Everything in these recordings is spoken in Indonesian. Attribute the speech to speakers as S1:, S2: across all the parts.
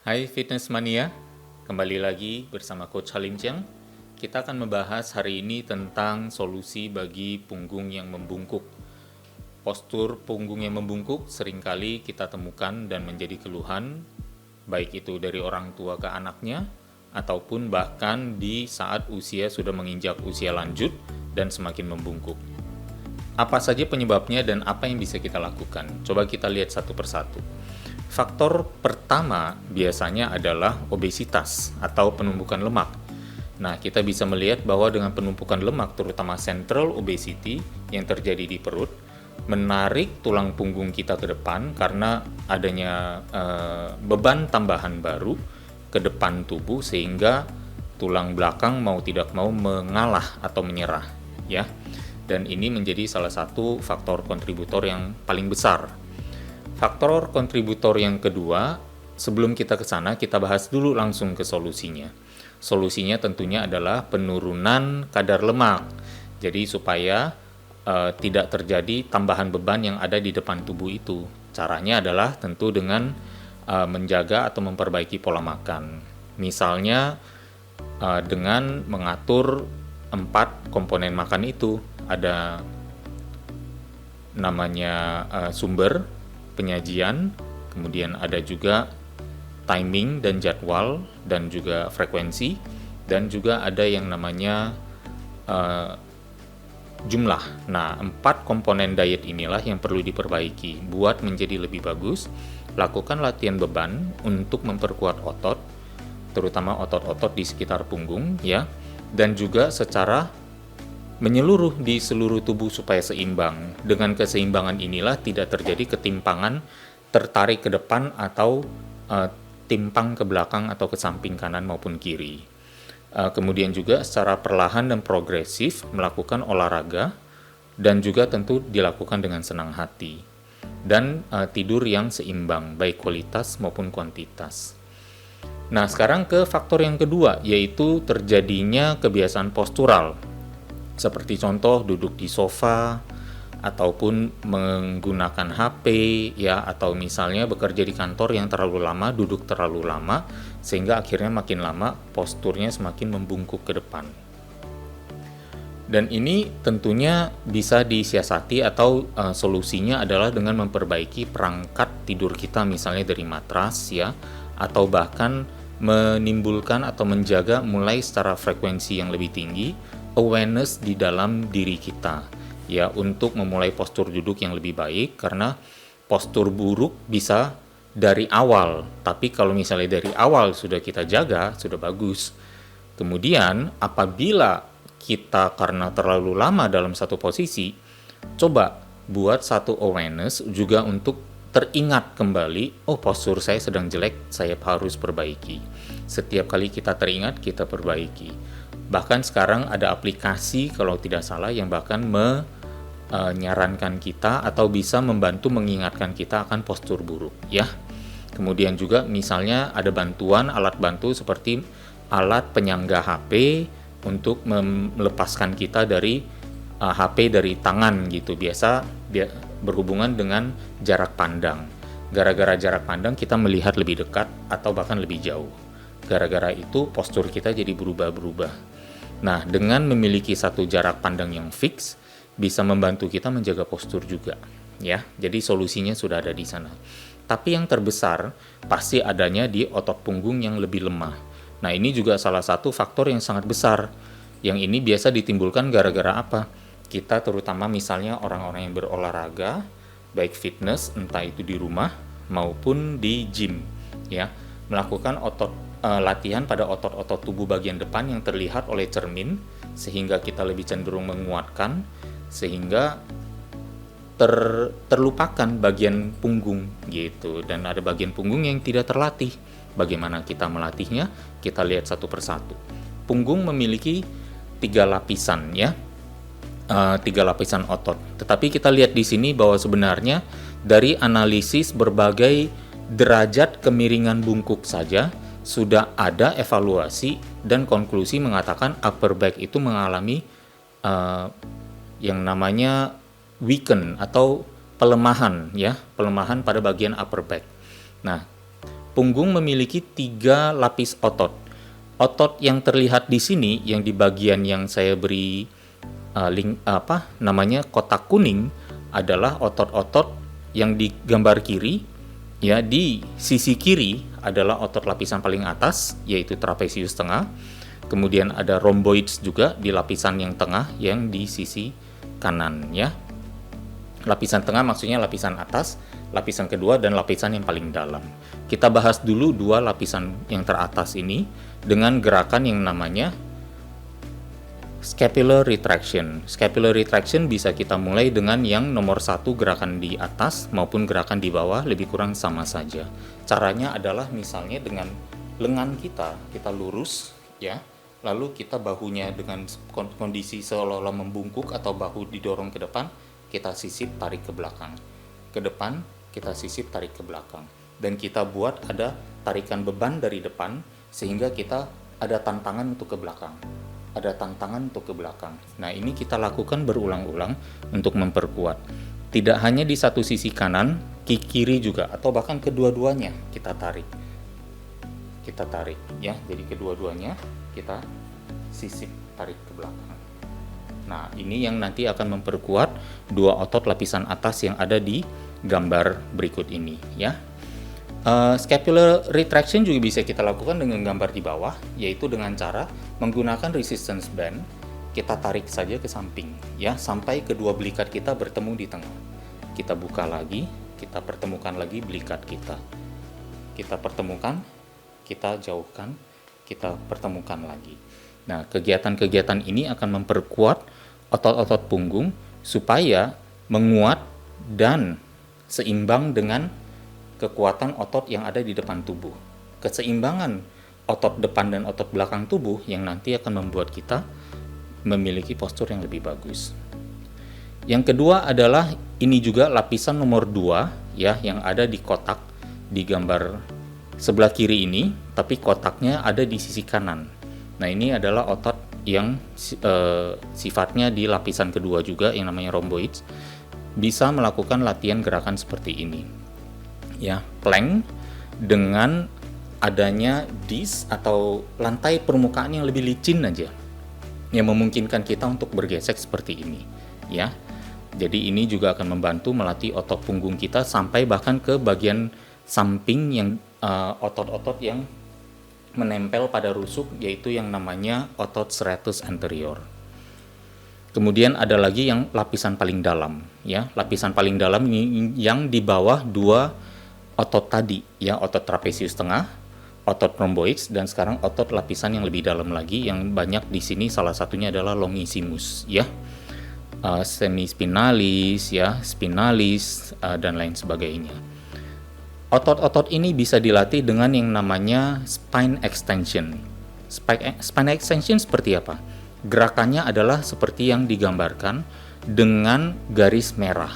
S1: Hai Fitness Mania, kembali lagi bersama Coach Halim Chiang. Kita akan membahas hari ini tentang solusi bagi punggung yang membungkuk. Postur punggung yang membungkuk seringkali kita temukan dan menjadi keluhan, baik itu dari orang tua ke anaknya, ataupun bahkan di saat usia sudah menginjak usia lanjut dan semakin membungkuk. Apa saja penyebabnya dan apa yang bisa kita lakukan? Coba kita lihat satu persatu. Faktor pertama biasanya adalah obesitas atau penumpukan lemak. Nah, kita bisa melihat bahwa dengan penumpukan lemak, terutama central obesity yang terjadi di perut, menarik tulang punggung kita ke depan karena adanya beban tambahan baru ke depan tubuh sehingga tulang belakang mau tidak mau mengalah atau menyerah, ya. Dan ini menjadi salah satu faktor kontributor yang paling besar. Faktor kontributor yang kedua, sebelum kita ke sana, kita bahas dulu langsung ke solusinya. Solusinya tentunya adalah penurunan kadar lemak. Jadi supaya tidak terjadi tambahan beban yang ada di depan tubuh itu. Caranya adalah tentu dengan menjaga atau memperbaiki pola makan. Misalnya dengan mengatur 4 komponen makan itu. Ada namanya sumber, penyajian, kemudian ada juga timing dan jadwal, dan juga frekuensi, dan juga ada yang namanya jumlah. Nah, 4 komponen diet inilah yang perlu diperbaiki. Buat menjadi lebih bagus, lakukan latihan beban untuk memperkuat otot, terutama otot-otot di sekitar punggung, ya, dan juga secara menyeluruh di seluruh tubuh supaya seimbang. Dengan keseimbangan inilah tidak terjadi ketimpangan, tertarik ke depan atau timpang ke belakang atau ke samping kanan maupun kiri. Kemudian juga secara perlahan dan progresif melakukan olahraga dan juga tentu dilakukan dengan senang hati. Dan tidur yang seimbang, baik kualitas maupun kuantitas. Nah, sekarang ke faktor yang kedua, yaitu terjadinya kebiasaan postural. Seperti contoh duduk di sofa ataupun menggunakan HP, ya, atau misalnya bekerja di kantor yang terlalu lama, duduk terlalu lama sehingga akhirnya makin lama posturnya semakin membungkuk ke depan. Dan ini tentunya bisa disiasati atau solusinya adalah dengan memperbaiki perangkat tidur kita, misalnya dari matras, ya, atau bahkan menimbulkan atau menjaga mulai secara frekuensi yang lebih tinggi awareness di dalam diri kita, ya, untuk memulai postur duduk yang lebih baik, karena postur buruk bisa dari awal, tapi kalau misalnya dari awal sudah kita jaga, sudah bagus. Kemudian apabila kita karena terlalu lama dalam satu posisi, coba buat satu awareness juga untuk teringat kembali, oh postur saya sedang jelek, saya harus perbaiki. Setiap kali kita teringat, kita perbaiki. Bahkan sekarang ada aplikasi kalau tidak salah yang bahkan menyarankan kita atau bisa membantu mengingatkan kita akan postur buruk, ya. Kemudian juga misalnya ada bantuan alat bantu seperti alat penyangga HP untuk melepaskan kita dari HP dari tangan gitu. Biasa berhubungan dengan jarak pandang. Gara-gara jarak pandang kita melihat lebih dekat atau bahkan lebih jauh. Gara-gara itu postur kita jadi berubah-berubah. Nah, dengan memiliki satu jarak pandang yang fix, bisa membantu kita menjaga postur juga, ya. Jadi solusinya sudah ada di sana. Tapi yang terbesar pasti adanya di otot punggung yang lebih lemah. Nah, ini juga salah satu faktor yang sangat besar. Yang ini biasa ditimbulkan gara-gara apa? Kita terutama misalnya orang-orang yang berolahraga, baik fitness, entah itu di rumah maupun di gym, ya, melakukan latihan pada otot-otot tubuh bagian depan yang terlihat oleh cermin, sehingga kita lebih cenderung menguatkan, sehingga terlupakan bagian punggung gitu. Dan ada bagian punggung yang tidak terlatih. Bagaimana kita melatihnya? Kita lihat satu persatu. Punggung memiliki 3 lapisan, ya, 3 lapisan otot. Tetapi kita lihat di sini bahwa sebenarnya dari analisis berbagai derajat kemiringan bungkuk saja sudah ada evaluasi dan konklusi mengatakan upper back itu mengalami yang namanya weaken atau pelemahan, ya, pelemahan pada bagian upper back. Nah, Punggung memiliki 3 lapis otot. Otot yang terlihat di sini, yang di bagian yang saya beri kotak kuning, adalah otot-otot yang di gambar kiri. Ya, di sisi kiri adalah otot lapisan paling atas, yaitu trapezius tengah. Kemudian ada rhomboids juga di lapisan yang tengah, yang di sisi kanan. Ya, lapisan tengah maksudnya lapisan atas, lapisan kedua, dan lapisan yang paling dalam. Kita bahas dulu 2 lapisan yang teratas ini dengan gerakan yang namanya scapular retraction. Scapular retraction bisa kita mulai dengan yang nomor 1, gerakan di atas maupun gerakan di bawah, lebih kurang sama saja. Caranya adalah misalnya dengan lengan kita lurus, ya, lalu kita bahunya dengan kondisi seolah-olah membungkuk atau bahu didorong ke depan, kita sisip tarik ke belakang. Ke depan, kita sisip tarik ke belakang. Dan kita buat ada tarikan beban dari depan sehingga kita ada tantangan untuk ke belakang. Ada tantangan untuk ke belakang. Nah, ini kita lakukan berulang-ulang untuk memperkuat. Tidak hanya di satu sisi kanan, kiri juga, atau bahkan kedua-duanya kita tarik. Kita tarik, ya. Jadi kedua-duanya kita sisip tarik ke belakang. Nah, ini yang nanti akan memperkuat 2 otot lapisan atas yang ada di gambar berikut ini, ya. Scapular retraction juga bisa kita lakukan dengan gambar di bawah, yaitu dengan cara menggunakan resistance band. Kita tarik saja ke samping, ya, sampai kedua belikat kita bertemu di tengah. Kita buka lagi, kita pertemukan lagi belikat kita. Kita pertemukan, kita jauhkan, kita pertemukan lagi. Nah, kegiatan-kegiatan ini akan memperkuat otot-otot punggung supaya menguat dan seimbang dengan kekuatan otot yang ada di depan tubuh. Keseimbangan otot depan dan otot belakang tubuh yang nanti akan membuat kita memiliki postur yang lebih bagus. Yang kedua adalah ini juga lapisan nomor 2, ya, yang ada di kotak di gambar sebelah kiri ini, tapi kotaknya ada di sisi kanan. Nah, ini adalah otot yang sifatnya di lapisan kedua juga, yang namanya rhomboids. Bisa melakukan latihan gerakan seperti ini, ya, plank dengan adanya disc atau lantai permukaan yang lebih licin aja, yang memungkinkan kita untuk bergesek seperti ini, ya. Jadi ini juga akan membantu melatih otot punggung kita sampai bahkan ke bagian samping yang otot-otot yang menempel pada rusuk, yaitu yang namanya otot serratus anterior. Kemudian ada lagi yang lapisan paling dalam, ya. Lapisan paling dalam ini yang di bawah 2 otot tadi, ya, otot trapezius tengah, otot rhomboids, dan sekarang otot lapisan yang lebih dalam lagi yang banyak di sini, salah satunya adalah longissimus, ya. Semispinalis, ya, spinalis, dan lain sebagainya. Otot-otot ini bisa dilatih dengan yang namanya spine extension. Spine extension seperti apa? Gerakannya adalah seperti yang digambarkan dengan garis merah.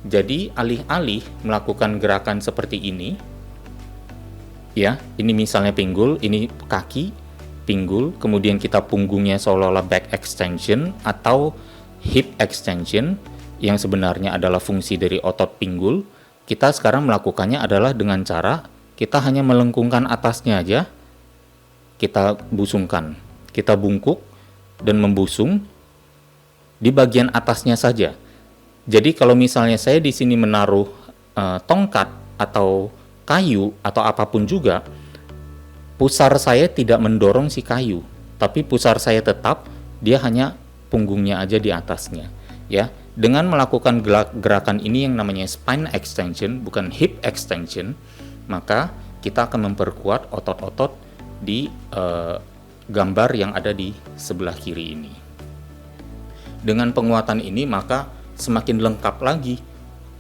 S1: Jadi alih-alih melakukan gerakan seperti ini, ya, ini misalnya pinggul, ini kaki, pinggul, kemudian kita punggungnya seolah-olah back extension atau hip extension, yang sebenarnya adalah fungsi dari otot pinggul. Kita sekarang melakukannya adalah dengan cara kita hanya melengkungkan atasnya aja, kita busungkan, kita bungkuk dan membusung di bagian atasnya saja. Jadi kalau misalnya saya di sini menaruh tongkat atau kayu atau apapun juga, pusar saya tidak mendorong si kayu, tapi pusar saya tetap, dia hanya punggungnya aja di atasnya, ya. Dengan melakukan gerakan ini yang namanya spine extension, bukan hip extension, maka kita akan memperkuat otot-otot di gambar yang ada di sebelah kiri ini. Dengan penguatan ini maka semakin lengkap lagi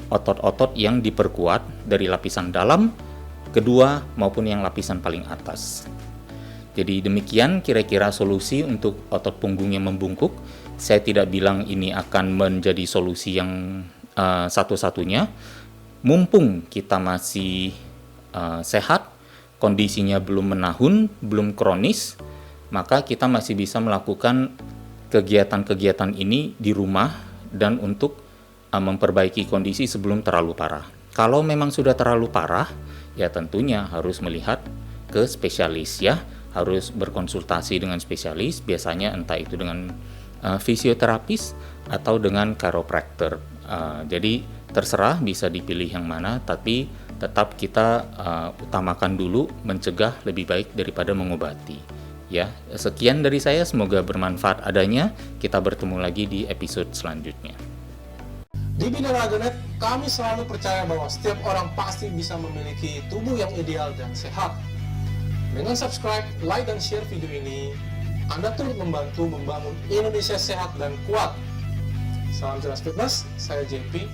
S1: otot-otot yang diperkuat dari lapisan dalam, kedua, maupun yang lapisan paling atas. Jadi demikian kira-kira solusi untuk otot punggung yang membungkuk. Saya tidak bilang ini akan menjadi solusi yang satu-satunya. Mumpung kita masih sehat, kondisinya belum menahun, belum kronis, maka kita masih bisa melakukan kegiatan-kegiatan ini di rumah dan untuk memperbaiki kondisi sebelum terlalu parah. Kalau memang sudah terlalu parah, ya tentunya harus melihat ke spesialis ya, harus berkonsultasi dengan spesialis, biasanya entah itu dengan fisioterapis atau dengan chiropractor. Jadi terserah bisa dipilih yang mana, tapi tetap kita utamakan dulu mencegah lebih baik daripada mengobati. Ya, sekian dari saya, semoga bermanfaat adanya. Kita bertemu lagi di episode selanjutnya.
S2: Di Bina Raganet, kami selalu percaya bahwa setiap orang pasti bisa memiliki tubuh yang ideal dan sehat. Dengan subscribe, like, dan share video ini, Anda turut membantu membangun Indonesia sehat dan kuat. Salam Jelas Fitness, saya JP.